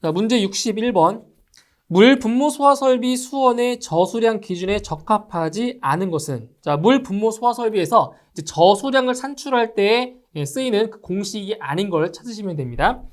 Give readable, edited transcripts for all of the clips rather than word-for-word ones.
자, 문제 61번. 물 분무 소화 설비 수원의 저수량 기준에 적합하지 않은 것은? 자, 물 분무 소화 설비에서 이제 저수량을 산출할 때 쓰이는 그 공식이 아닌 걸 찾으시면 됩니다.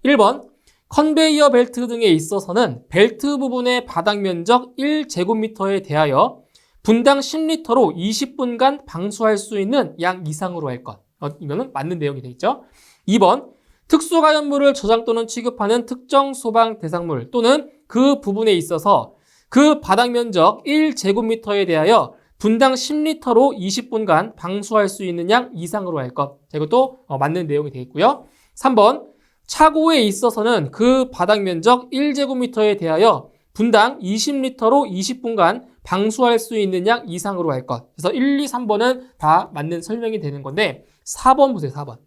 1번. 컨베이어 벨트 등에 있어서는 벨트 부분의 바닥 면적 1제곱미터에 대하여 분당 10리터로 20분간 방수할 수 있는 양 이상으로 할 것. 이거는 맞는 내용이 되어 있죠. 2번. 특수가연물을 저장 또는 취급하는 특정 소방 대상물 또는 그 부분에 있어서 그 바닥 면적 1제곱미터에 대하여 분당 10리터로 20분간 방수할 수 있는 양 이상으로 할 것. 자, 이것도 맞는 내용이 되어 있고요. 3번. 차고에 있어서는 그 바닥 면적 1제곱미터에 대하여 분당 20리터로 20분간 방수할 수 있는 양 이상으로 할 것. 그래서 1, 2, 3번은 다 맞는 설명이 되는 건데 4번 보세요. 4번.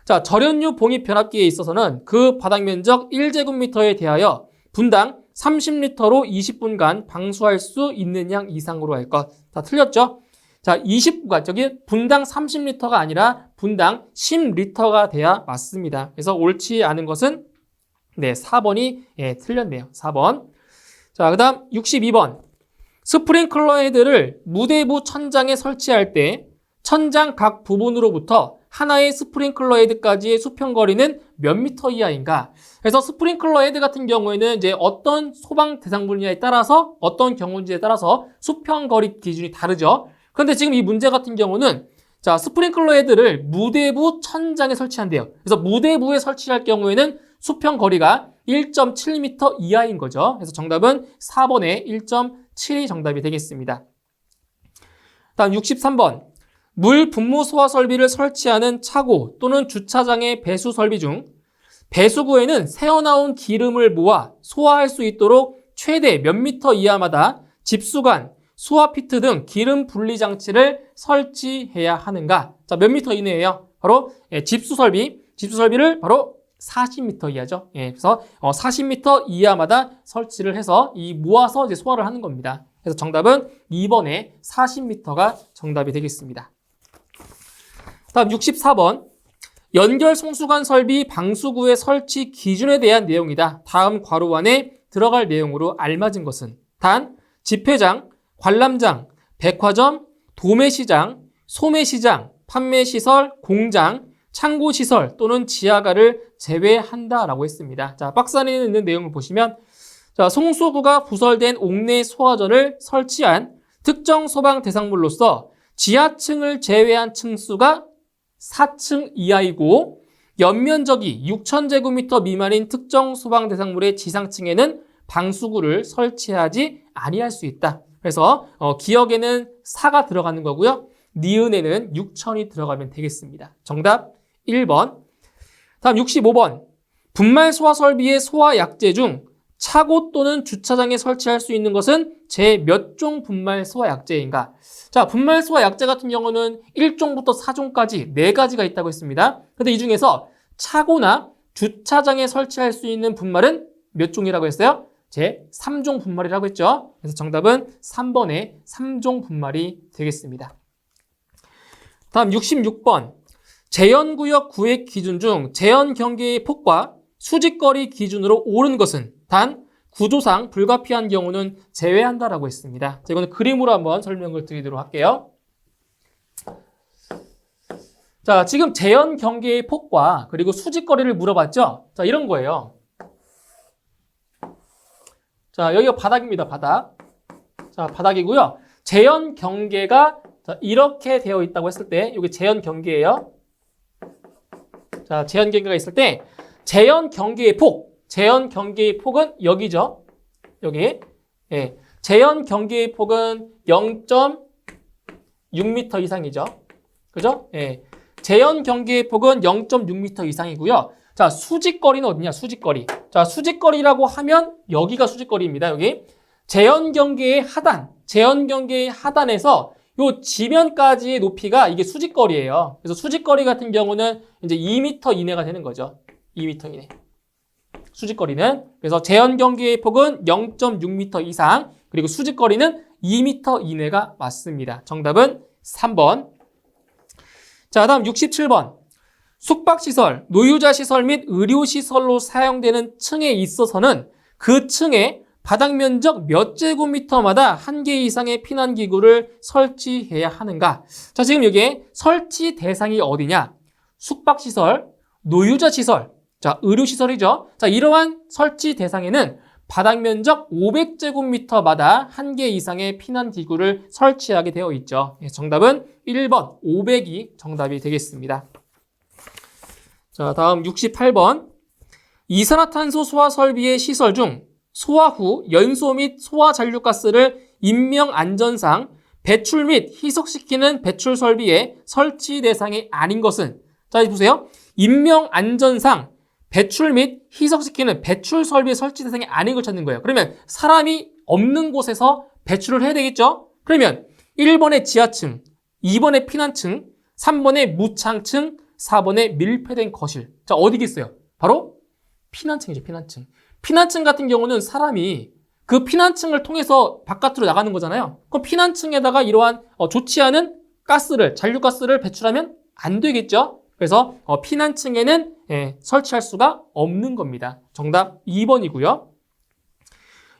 자, 절연유 봉입 변압기에 있어서는 그 바닥 면적 1제곱미터에 대하여 분당 30리터로 20분간 방수할 수 있는 양 이상으로 할 것. 다 틀렸죠? 자, 20분간, 저기 분당 30리터가 아니라 분당 10리터가 돼야 맞습니다. 그래서 옳지 않은 것은 4번이 틀렸네요. 4번. 자, 그 다음 62번. 스프링클러 헤드를 무대부 천장에 설치할 때 천장 각 부분으로부터 하나의 스프링클러 헤드까지의 수평거리는 몇 미터 이하인가? 그래서 스프링클러 헤드 같은 경우에는 이제 어떤 소방 대상 분야에 따라서 어떤 경우인지에 따라서 수평거리 기준이 다르죠. 그런데 지금 이 문제 같은 경우는 자, 스프링클러 헤드를 무대부 천장에 설치한대요. 그래서 무대부에 설치할 경우에는 수평거리가 1.7m 이하인 거죠. 그래서 정답은 4번의 1.7이 정답이 되겠습니다. 다음 63번. 물 분무 소화 설비를 설치하는 차고 또는 주차장의 배수 설비 중 배수구에는 새어나온 기름을 모아 소화할 수 있도록 최대 몇 미터 이하마다 집수관, 수화 피트 등 기름 분리 장치를 설치해야 하는가? 자, 몇 미터 이내예요? 바로 집수 설비를 바로 40m 이하죠. 그래서 40m 이하마다 설치를 해서 모아서 이제 소화를 하는 겁니다. 그래서 정답은 2번에 40m가 정답이 되겠습니다. 다음 64번. 연결 송수관 설비 방수구의 설치 기준에 대한 내용이다. 다음 괄호 안에 들어갈 내용으로 알맞은 것은? 단, 집회장, 관람장, 백화점, 도매시장, 소매시장, 판매시설, 공장, 창고시설 또는 지하가를 제외한다라고 했습니다. 자, 박스 안에 있는 내용을 보시면 자, 송수구가 부설된 옥내 소화전을 설치한 특정 소방 대상물로서 지하층을 제외한 층수가 4층 이하이고 연면적이 6,000제곱미터 미만인 특정 소방 대상물의 지상층에는 방수구를 설치하지 아니할 수 있다. 그래서 기억에는 4가 들어가는 거고요. 니은에는 6,000이 들어가면 되겠습니다. 정답 1번. 다음 65번. 분말 소화 설비의 소화 약재 중 차고 또는 주차장에 설치할 수 있는 것은 제 몇 종 분말 소화 약재인가? 자, 분말 소화 약재 같은 경우는 1종부터 4종까지 4가지가 있다고 했습니다. 근데 이 중에서 차고나 주차장에 설치할 수 있는 분말은 몇 종이라고 했어요? 제 3종 분말이라고 했죠. 그래서 정답은 3번의 3종 분말이 되겠습니다. 다음 66번. 재현구역 구획 기준 중 재현 경계의 폭과 수직거리 기준으로 옳은 것은? 단, 구조상 불가피한 경우는 제외한다라고 했습니다. 자, 이거는 그림으로 한번 설명을 드리도록 할게요. 자, 지금 재현 경계의 폭과 그리고 수직거리를 물어봤죠? 자, 이런 거예요. 자, 여기가 바닥입니다. 바닥. 자, 바닥이고요. 재현 경계가 이렇게 되어 있다고 했을 때 이게 재현 경계예요. 자, 재현 경계가 있을 때 재현 경계의 폭은 여기죠. 여기. 재현 경계의 폭은 0.6m 이상이죠. 그죠? 재현 경계의 폭은 0.6m 이상이고요. 자, 수직거리는 어디냐? 수직거리. 자, 수직거리라고 하면 여기가 수직거리입니다. 여기. 재현 경계의 하단에서 요 지면까지의 높이가 이게 수직거리예요. 그래서 수직거리 같은 경우는 이제 2m 이내가 되는 거죠. 2m 이내. 수직거리는. 그래서 재현 경계의 폭은 0.6m 이상, 그리고 수직거리는 2m 이내가 맞습니다. 정답은 3번. 자, 다음 67번. 숙박시설, 노유자시설 및 의료시설로 사용되는 층에 있어서는 그 층에 바닥 면적 몇 제곱미터마다 한 개 이상의 피난기구를 설치해야 하는가? 자, 지금 여기에 설치 대상이 어디냐? 숙박시설, 노유자시설, 자, 의료시설이죠. 자, 이러한 설치 대상에는 바닥 면적 500제곱미터마다 한 개 이상의 피난기구를 설치하게 되어 있죠. 정답은 1번 500이 정답이 되겠습니다. 자, 다음 68번. 이산화탄소 소화 설비의 시설 중 소화 후 연소 및 소화 잔류가스를 인명 안전상 배출 및 희석시키는 배출 설비의 설치 대상이 아닌 것은, 자, 보세요. 인명 안전상 배출 및 희석시키는 배출 설비의 설치 대상이 아닌 걸 찾는 거예요. 그러면 사람이 없는 곳에서 배출을 해야 되겠죠? 그러면 1번의 지하층, 2번의 피난층, 3번의 무창층, 4번의 밀폐된 거실. 자, 어디겠어요? 바로 피난층이죠, 피난층. 피난층 같은 경우는 사람이 그 피난층을 통해서 바깥으로 나가는 거잖아요. 그럼 피난층에다가 이러한 좋지 않은 가스를, 잔류가스를 배출하면 안 되겠죠? 그래서 피난층에는 설치할 수가 없는 겁니다. 정답 2번이고요.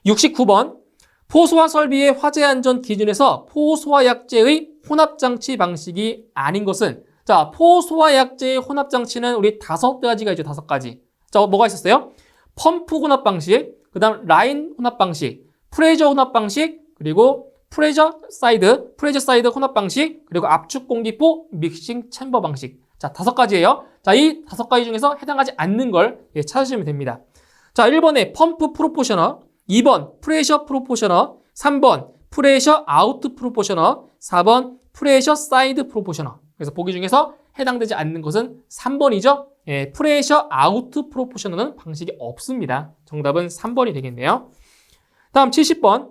69번. 포소화 설비의 화재 안전 기준에서 포소화 약재의 혼합장치 방식이 아닌 것은, 자, 포소화 약재의 혼합장치는 우리 5가지가 있죠, 5가지. 자, 뭐가 있었어요? 펌프 혼합 방식, 그 다음 라인 혼합 방식, 프레셔 혼합 방식, 그리고 프레셔 사이드 혼합 방식, 그리고 압축 공기포 믹싱 챔버 방식. 자, 5가지예요. 자, 이 5가지 중에서 해당하지 않는 걸 찾으시면 됩니다. 자, 1번에 펌프 프로포셔너, 2번 프레셔 프로포셔너, 3번 프레셔 아우트 프로포셔너, 4번 프레셔 사이드 프로포셔너. 그래서 보기 중에서 해당되지 않는 것은 3번이죠. 프레셔 아우트 프로포셔너는 방식이 없습니다. 정답은 3번이 되겠네요. 다음 70번.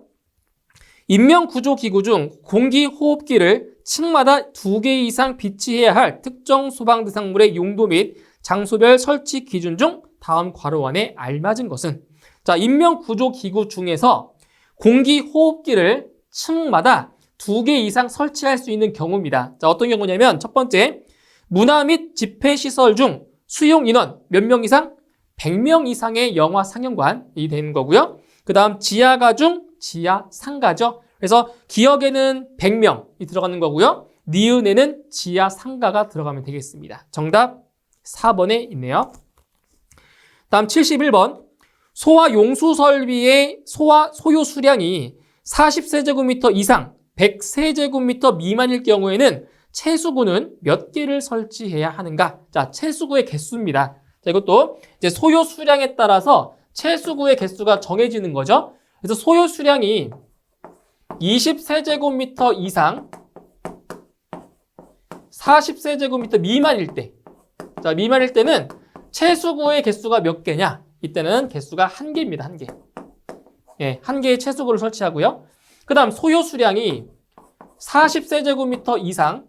인명구조기구 중 공기호흡기를 층마다 2개 이상 비치해야 할 특정 소방 대상물의 용도 및 장소별 설치 기준 중 다음 괄호 안에 알맞은 것은, 자, 인명구조기구 중에서 공기호흡기를 층마다 2개 이상 설치할 수 있는 경우입니다. 자, 어떤 경우냐면 첫 번째, 문화 및 집회시설 중 수용 인원 몇 명 이상? 100명 이상의 영화 상영관이 되는 거고요. 그 다음 지하가 중 지하 상가죠. 그래서 기역에는 100명이 들어가는 거고요. 니은에는 지하 상가가 들어가면 되겠습니다. 정답 4번에 있네요. 다음 71번. 소화 용수 설비의 소요 수량이 40세제곱미터 이상 100세제곱미터 미만일 경우에는 채수구는 몇 개를 설치해야 하는가? 자, 채수구의 개수입니다. 자, 이것도 이제 소요 수량에 따라서 채수구의 개수가 정해지는 거죠. 그래서 소요 수량이 20세제곱미터 이상 40세제곱미터 미만일 때, 자, 미만일 때는 채수구의 개수가 몇 개냐? 이때는 개수가 1개입니다. 1개. 예, 1개의 채수구를 설치하고요. 그 다음 소요 수량이 40세제곱미터 이상,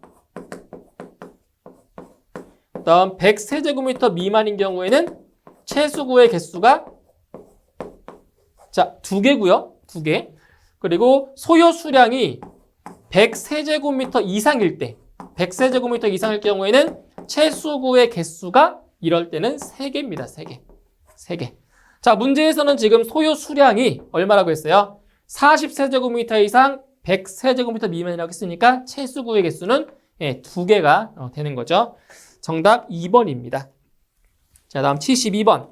그 다음 100세제곱미터 미만인 경우에는 채수구의 개수가, 자, 2개고요. 2개. 그리고 소요 수량이 100세제곱미터 이상일 때, 100세제곱미터 이상일 경우에는 채수구의 개수가 이럴 때는 3개입니다. 3개. 3개. 자, 문제에서는 지금 소요 수량이 얼마라고 했어요? 40세제곱미터 이상 100세제곱미터 미만이라고 했으니까 채수구의 개수는 2개가 되는 거죠. 정답 2번입니다. 자, 다음 72번.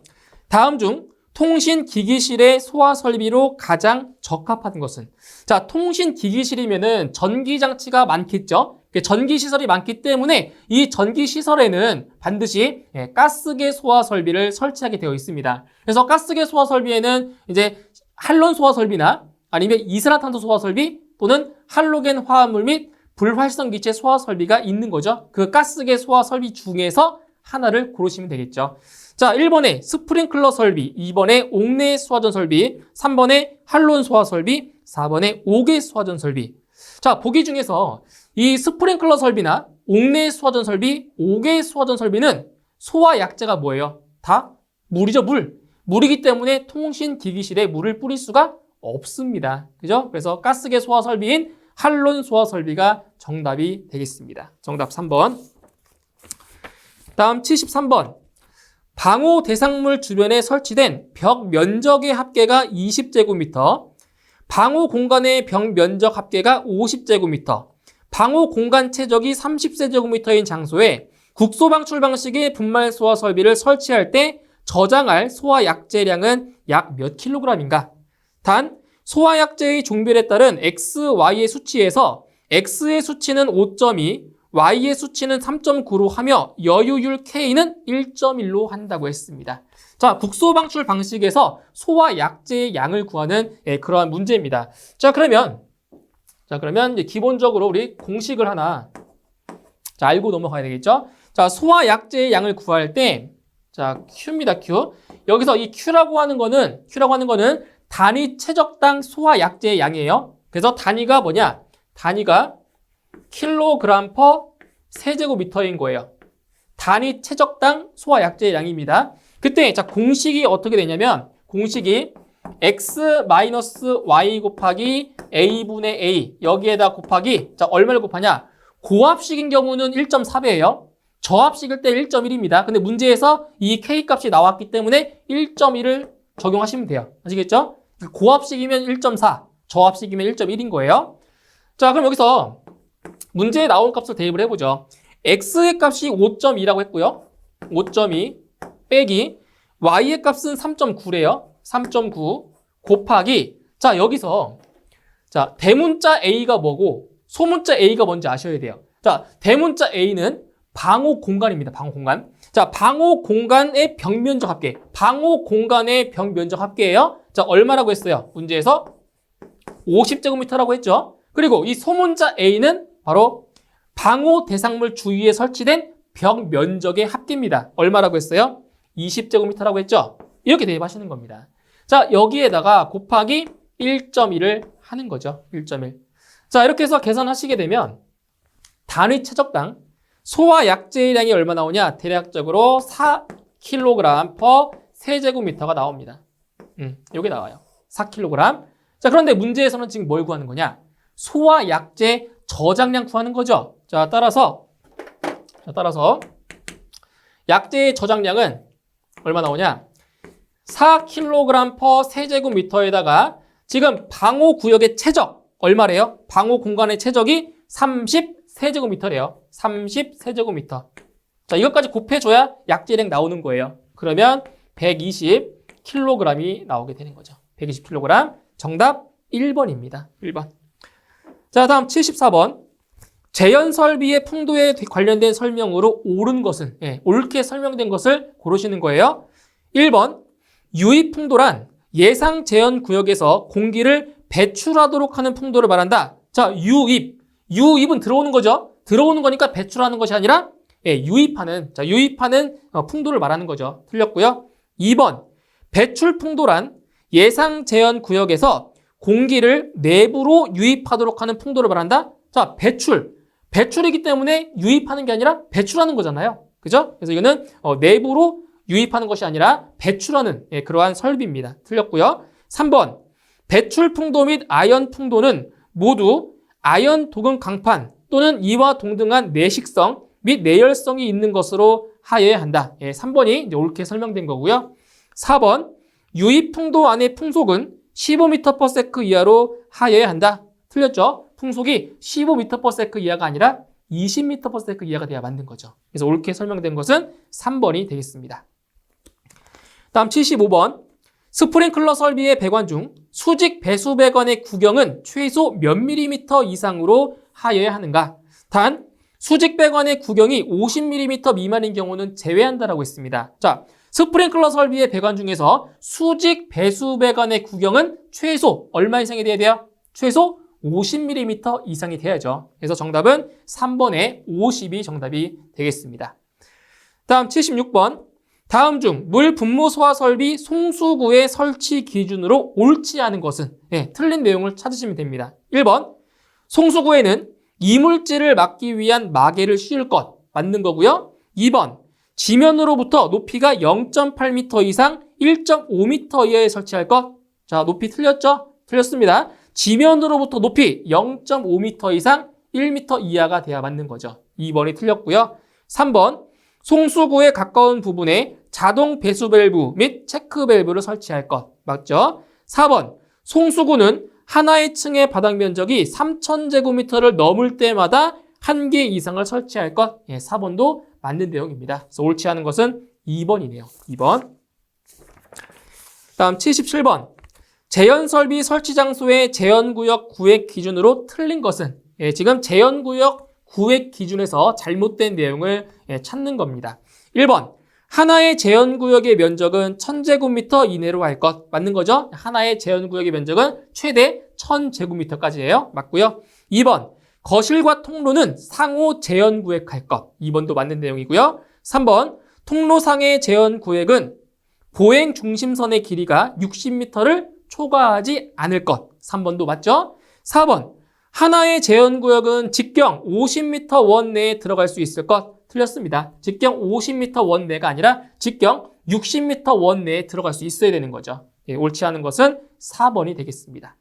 다음 중 통신기기실의 소화 설비로 가장 적합한 것은? 자, 통신기기실이면은 전기장치가 많겠죠? 전기시설이 많기 때문에 이 전기시설에는 반드시 가스계 소화 설비를 설치하게 되어 있습니다. 그래서 가스계 소화 설비에는 이제 할론 소화 설비나 아니면 이산화탄소 소화 설비 또는 할로겐 화합물 및 불활성기체 소화 설비가 있는 거죠. 그 가스계 소화 설비 중에서 하나를 고르시면 되겠죠. 자, 1번에 스프링클러 설비, 2번에 옥내 수화전 설비, 3번에 할론 소화 설비, 4번에 옥외 수화전 설비. 자, 보기 중에서 이 스프링클러 설비나 옥내 수화전 설비, 옥외 수화전 설비는 소화 약재가 뭐예요? 다 물이죠, 물. 물이기 때문에 통신기기실에 물을 뿌릴 수가 없습니다. 그죠? 그래서 가스계 소화 설비인 할론 소화 설비가 정답이 되겠습니다. 정답 3번. 다음 73번. 방호 대상물 주변에 설치된 벽 면적의 합계가 20제곱미터, 방호 공간의 벽 면적 합계가 50제곱미터, 방호 공간 최적이 30세제곱미터인 장소에 국소 방출 방식의 분말 소화 설비를 설치할 때 저장할 소화 약재량은 약 몇 킬로그램인가? 단, 소화 약재의 종별에 따른 X, Y의 수치에서 X의 수치는 5.2, Y의 수치는 3.9로 하며 여유율 K는 1.1로 한다고 했습니다. 자, 국소 방출 방식에서 소화 약재의 양을 구하는 그러한 문제입니다. 자, 그러면 이제 기본적으로 우리 공식을 하나 알고 넘어가야 되겠죠? 자, 소화 약재의 양을 구할 때 자, Q입니다, Q. 여기서 이 Q라고 하는 거는 단위 최적당 소화 약재의 양이에요. 그래서 단위가 뭐냐? 단위가 킬로그램 퍼 세제곱미터인 거예요. 단위 최적당 소화 약재의 양입니다. 그때 자, 공식이 어떻게 되냐면 공식이 x-y 곱하기 a분의 a 여기에다 곱하기 자, 얼마를 곱하냐? 고합식인 경우는 1.4배예요. 저합식일 때 1.1입니다. 근데 문제에서 이 k 값이 나왔기 때문에 1.1을 적용하시면 돼요. 아시겠죠? 고합식이면 1.4, 저합식이면 1.1인 거예요. 자, 그럼 여기서 문제에 나온 값을 대입을 해보죠. x의 값이 5.2라고 했고요. 5.2 빼기 y의 값은 3.9래요. 3.9 곱하기 자, 여기서 자, 대문자 a가 뭐고 소문자 a가 뭔지 아셔야 돼요. 자, 대문자 a는 방호 공간입니다. 방호 공간. 자, 방호 공간의 벽면적 합계. 방호 공간의 벽면적 합계예요. 자, 얼마라고 했어요? 문제에서 50제곱미터라고 했죠. 그리고 이 소문자 A는 바로 방호 대상물 주위에 설치된 벽 면적의 합계입니다. 얼마라고 했어요? 20제곱미터라고 했죠. 이렇게 대입하시는 겁니다. 자, 여기에다가 곱하기 1.1을 하는 거죠. 1.1. 자, 이렇게 해서 계산하시게 되면 단위 최적당 소화 약재량이 얼마 나오냐? 대략적으로 4kg per 세제곱미터가 나옵니다. 여기 나와요. 4kg. 자, 그런데 문제에서는 지금 뭘 구하는 거냐? 소화 약재 저장량 구하는 거죠. 자, 따라서 약재의 저장량은 얼마 나오냐? 4kg per 세제곱미터에다가 지금 방호 구역의 최적 얼마래요? 방호 공간의 최적이 30세제곱미터래요. 30세제곱미터. 자, 이것까지 곱해줘야 약재량 나오는 거예요. 그러면 120kg이 나오게 되는 거죠. 120kg. 정답 1번입니다. 1번. 자, 다음 74번. 재현 설비의 풍도에 관련된 설명으로 옳은 것은, 옳게 설명된 것을 고르시는 거예요. 1번. 유입 풍도란 예상 재현 구역에서 공기를 배출하도록 하는 풍도를 말한다. 자, 유입은 들어오는 거죠. 들어오는 거니까 배출하는 것이 아니라 유입하는 풍도를 말하는 거죠. 틀렸고요. 2번. 배출 풍도란 예상 재현 구역에서 공기를 내부로 유입하도록 하는 풍도를 말한다. 자, 배출이기 때문에 유입하는 게 아니라 배출하는 거잖아요. 그죠? 그래서 이거는 내부로 유입하는 것이 아니라 배출하는 그러한 설비입니다. 틀렸고요. 3번. 배출 풍도 및 아연 풍도는 모두 아연 도금 강판 또는 이와 동등한 내식성 및 내열성이 있는 것으로 하여야 한다. 3번이 이제 옳게 설명된 거고요. 4번. 유입 풍도 안의 풍속은 15m/s 이하로 하여야 한다. 틀렸죠? 풍속이 15m/s 이하가 아니라 20m/s 이하가 돼야 맞는 거죠. 그래서 옳게 설명된 것은 3번이 되겠습니다. 다음 75번. 스프링클러 설비의 배관 중 수직 배수 배관의 구경은 최소 몇 밀리미터 이상으로 하여야 하는가? 단, 수직 배관의 구경이 50mm 미만인 경우는 제외한다라고 했습니다. 자, 스프링클러 설비의 배관 중에서 수직 배수 배관의 구경은 최소 얼마 이상이 돼야 돼요? 최소 50mm 이상이 돼야죠. 그래서 정답은 3번의 50이 정답이 되겠습니다. 다음 76번. 다음 중 물 분무 소화 설비 송수구의 설치 기준으로 옳지 않은 것은 틀린 내용을 찾으시면 됩니다. 1번. 송수구에는 이물질을 막기 위한 마개를 씌울 것 맞는 거고요. 2번. 지면으로부터 높이가 0.8m 이상 1.5m 이하에 설치할 것. 자, 높이 틀렸죠? 틀렸습니다. 지면으로부터 높이 0.5m 이상 1m 이하가 돼야 맞는 거죠. 2번이 틀렸고요. 3번. 송수구에 가까운 부분에 자동 배수 밸브 및 체크 밸브를 설치할 것. 맞죠? 4번. 송수구는 하나의 층의 바닥 면적이 3,000제곱미터를 넘을 때마다 한 개 이상을 설치할 것. 예, 4번도 맞는 내용입니다. 그래서 옳지 않은 것은 2번이네요. 2번. 다음 77번. 재현설비 설치 장소의 재현구역 구획 기준으로 틀린 것은? 예, 지금 재현구역 구획 기준에서 잘못된 내용을 찾는 겁니다. 1번. 하나의 재현구역의 면적은 1000제곱미터 이내로 할 것. 맞는 거죠? 하나의 재현구역의 면적은 최대 1000제곱미터까지예요. 맞고요. 2번. 거실과 통로는 상호 재현구획할 것. 2번도 맞는 내용이고요. 3번. 통로상의 재현구획은 보행 중심선의 길이가 60m를 초과하지 않을 것. 3번도 맞죠? 4번. 하나의 재현구역은 직경 50m 원 내에 들어갈 수 있을 것. 틀렸습니다. 직경 50m 원 내가 아니라 직경 60m 원 내에 들어갈 수 있어야 되는 거죠. 예, 옳지 않은 것은 4번이 되겠습니다.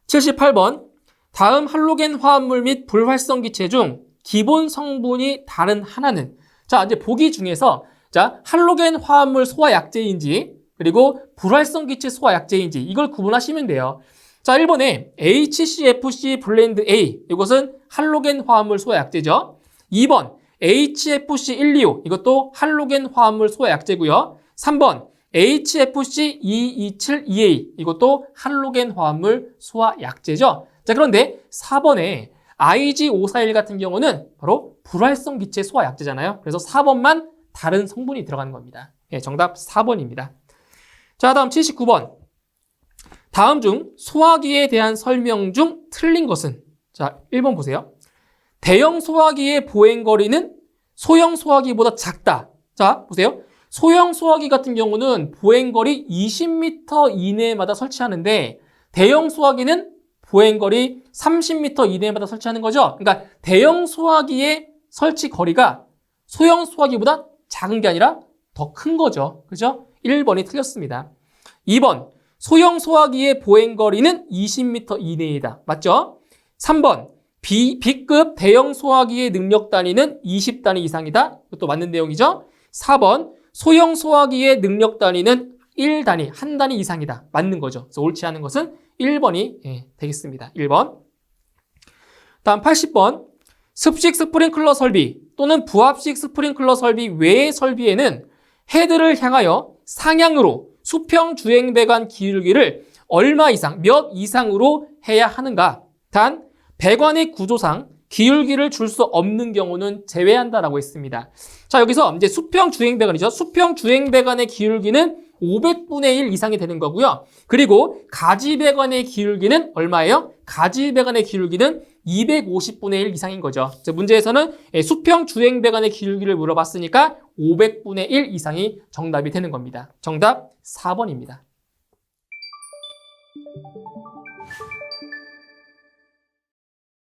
78번. 다음 할로겐 화합물 및 불활성 기체 중 기본 성분이 다른 하나는? 자, 이제 보기 중에서 자, 할로겐 화합물 소화 약제인지 그리고 불활성 기체 소화 약제인지 이걸 구분하시면 돼요. 자, 1번에 HCFC 블렌드 A 이것은 할로겐 화합물 소화 약제죠. 2번 HFC125 이것도 할로겐 화합물 소화 약제고요. 3번 HFC227EA 이것도 할로겐 화합물 소화 약제죠. 자, 그런데 4번에 IG541 같은 경우는 바로 불활성 기체 소화 약제잖아요. 그래서 4번만 다른 성분이 들어가는 겁니다. 예, 정답 4번입니다. 자, 다음 79번. 다음 중 소화기에 대한 설명 중 틀린 것은? 자, 1번 보세요. 대형 소화기의 보행거리는 소형 소화기보다 작다. 자, 보세요. 소형 소화기 같은 경우는 보행거리 20m 이내마다 설치하는데 대형 소화기는 보행거리 30m 이내마다 설치하는 거죠. 그러니까 대형 소화기의 설치 거리가 소형 소화기보다 작은 게 아니라 더 큰 거죠. 그죠? 1번이 틀렸습니다. 2번. 소형 소화기의 보행거리는 20m 이내이다. 맞죠? 3번. B급 대형 소화기의 능력 단위는 20단위 이상이다. 이것도 맞는 내용이죠. 4번. 소형 소화기의 능력 단위는 1단위, 한 단위 이상이다. 맞는 거죠. 그래서 옳지 않은 것은 1번이 되겠습니다. 1번. 다음 80번. 습식 스프링클러 설비 또는 부합식 스프링클러 설비 외의 설비에는 헤드를 향하여 상향으로 수평 주행 배관 기울기를 얼마 이상, 몇 이상으로 해야 하는가? 단, 배관의 구조상 기울기를 줄 수 없는 경우는 제외한다라고 했습니다. 자, 여기서 이제 수평 주행 배관이죠. 수평 주행 배관의 기울기는 500분의 1 이상이 되는 거고요. 그리고 가지 배관의 기울기는 얼마예요? 가지 배관의 기울기는 250분의 1 이상인 거죠. 문제에서는 수평 주행 배관의 기울기를 물어봤으니까 500분의 1 이상이 정답이 되는 겁니다. 정답 4번입니다.